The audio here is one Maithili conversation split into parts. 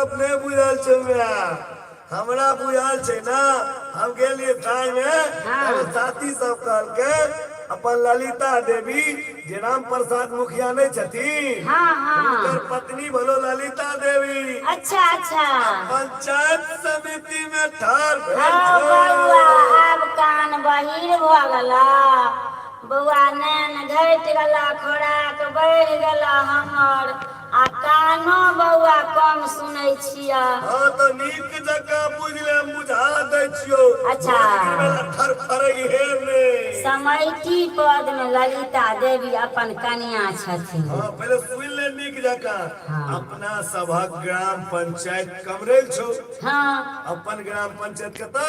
गप नहीं बुझल छौ हमरा बुझल छै ना हम गेलिए ताई में साथी सब कहल के अपन ललिता देवी जे राम प्रसाद मुखिया नहीं छथिन उनकर पत्नी भलो ललिता देवी अच्छा अच्छा पंचायत समिति में ठार बउआ अब कान बहिर भ गेला बउआ नैन घट गेला खोराक बढ़ गेला हमर आ कानो बउआ कम सुनै छिया हां तो नीक जगह बुझले बुझा दै छियो अच्छा थर फरई हेर ने समैती पद में ललिता देवी अपन कन्या छथिन हां पहले सुन ले नीक जगह अपना सभक ग्राम पंचायत कमरेल छौ हां अपन ग्राम पंचायत के तो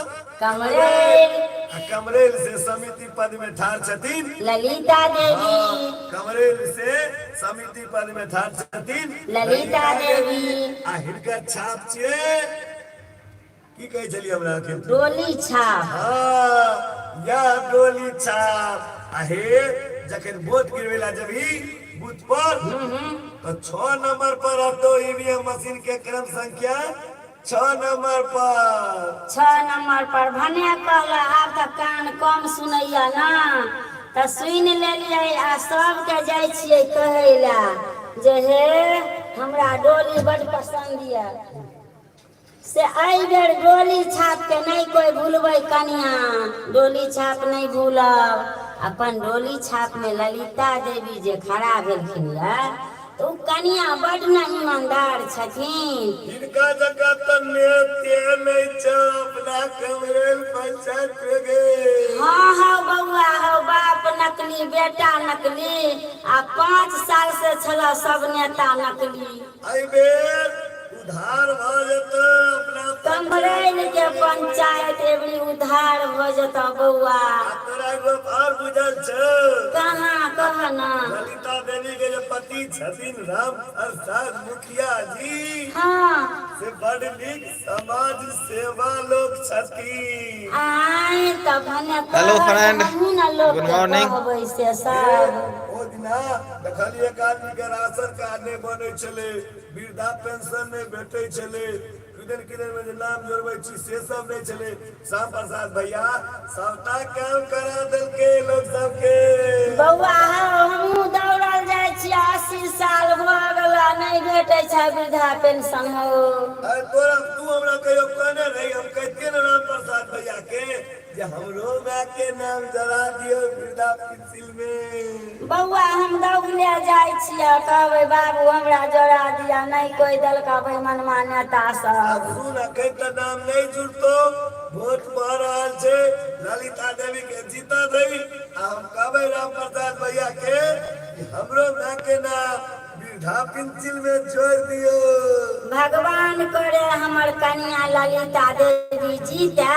कमरेल से समिति पद में ठार छथिन ललिता देवी कमरेल से समिति पद में ठार छथिन ललिता देवी आ हिनकर छाप छियै की कहै छलियै हमरा के डोली छाप हां या डोली छाप आहे जखन वोट गिरवेला जभी बूथ पर तो 6 नंबर पर रहतो ईवीएम मशीन के क्रम संख्या 6 नंबर पर भने कहला आब त कान कम सुनैया ना त सुन लेलियै आ सबके जाइ छियै कहैला जे हे हमरा डोली बड़ पसंद या से आई बेर डोली छाप के नहीं कोई भूलबै कन्या डोली छाप नहीं भूलब अपन डोली छाप में ललिता देवी जे खड़ा भेलखिन या तो कन्या बड़ न ईमानदार छथिन इनका जगह त नेते नहीं छ अपना कमरेल पंचायत पे गए हाँ बउआ हो बाप नकली बेटा नकली आ 5 साल से छला सब नेता नकली आई बेर उधार भ जतो अपना कमरेल के पंचायत एबरी उधार भ जतो बउआ तोरा एगो और बुझल छ कहाँ कहना ललिता देवी के जो पति छथिन राम प्रसाद मुखिया जी हाँ से बड़ नीक समाज सेवा लोग छथिन आय तब भने हेलो फ्रेंड गुड मॉर्निंग से सब ओ दिना देखलिए एक आदमी के राशन कार्ड नहीं बने छले वृद्धा पेंशन नहीं भेटे छले किदन में जे नाम जोड़बै छी से सब नहीं छले श्याम प्रसाद भैया सबटा काम करा देल के लोग सब के बउआ हमहू दौड़ल जाय छी 80 साल भ गेला नहीं भेटै छै वृद्धा पेंशन हो तोरा तू हमरा कहियो कहने रही हम कहते न राम प्रसाद भैया के जे हमरो मां के नाम जरा दियो वृद्धा पेंशन में बउआ हम दौड़ले जाय छी कहबै बाबू हमरा जरा दिया नहीं कोई दलका भाई मनवा नेता सब सुन कहीं तो नाम नहीं जुड़तो वोट पड़ रहा छे ललिता देवी के जीता देवी हम कहबै राम प्रसाद भैया के हमरो मां के नाम वृद्धा पेंशन में जोड़ दियो भगवान करे हमर कन्या ललिता देवी जीता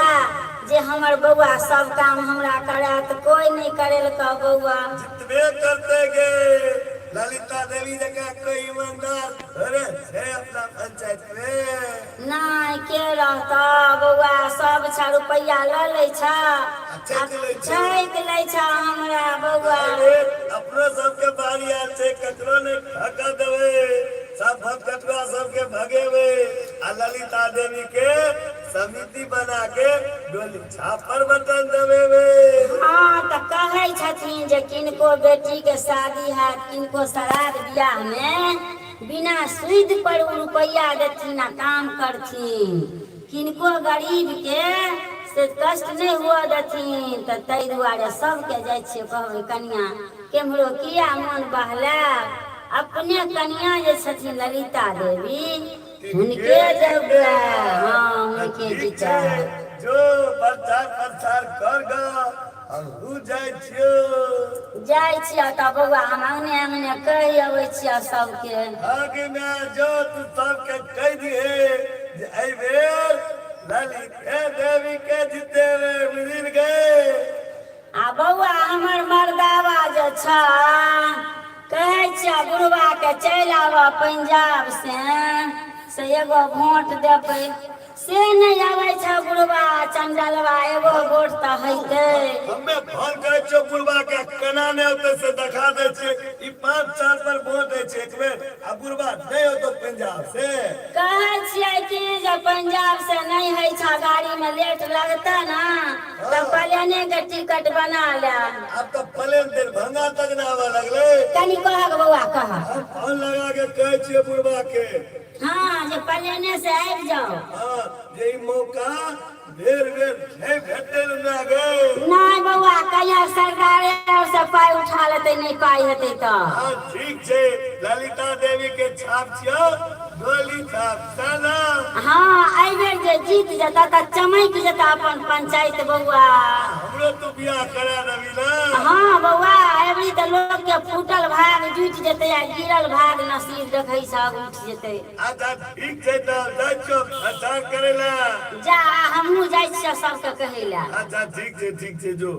जे हमर बउआ सब काम हमरा करत कोई नहीं करेल का बउआ जितबे करते गे ललिता देवी जगह कोई ईमानदार अरे है अपना पंचायत में नहीं के रहता बउआ सब 6 रुपया ल लै छ छेक लै छ हमरा बउआ अपनो सबके बारी आ छै ककरो ने ठका देवे सब भक्तवा सबके भगेवे आ ललिता देवी के समिति बना के डोली छापर बटन देवे हाँ तो कहै छथिन जे किनको बेटी के शादी है किनको श्राद्ध ब्याह में बिना सूद पर रुपया देथिन आ काम करथिन किनको गरीब के से कष्ट नहीं हुआ देथिन तो तै दुआरे सबके जाइ छियै कहबै कन्या केम्हरो किया मन बहला अपने कन्या जे छथिन ललिता देवी उनके जब हाँ उनके जीता जो प्रचार कर गा और जाइ छियै त बउआ हम अंगने कहि अबै छियै सबके आगे में जो तू सबके कह दिए जे एहि बेर ललिता देवी के जीतेबे बुझल गए आ बउआ हमर मर्दावा जे छ कहै छियै बुढ़वा के चलि आब पंजाब से एगो वोट देबै से नहीं आवे छ बुढ़वा चंडलवा एगो वोट त हैते हमें फोन करे छो बुढ़वा के केना ने होते से दिखा दे छे ई 5 साल पर वोट दे छे एक बेर आ बुढ़वा नहीं हो तो पंजाब से कहै छियै से पंजाब से नहीं है छा गाड़ी में लेट लगता ना तो प्लेने के टिकट बना ले। अब तो प्लेन दरभंगा तक ना आवा लगले। कनी कह बउआ कह फोन लगा के कहे छिए बुढ़वा के हाँ जे प्लेने से आबि जाओ। हाँ जे ई मौका बेर बेर नहीं भेटे ना गए। नहीं बउआ कहिया सरकारे और से पाई उठा लेते नहीं पाई हेते तो। हाँ ठीक छे ललिता देवी के छाप छियो डोली छाप साला। हाँ आई बेर जे जीत जता त चमक जता अपन पंचायत बउआ। हमरो तो बियाह करा दबी ना। हाँ बउआ एबरी त लोग के फूटल भाग जुट जेते या गिरल भाग नसीब देखै सब उठ जेते। अच्छा ठीक छे त जाय छो प्रचार करेला। जा हमहू जाइ छियै सबके कहै ला। अच्छा ठीक छे जो।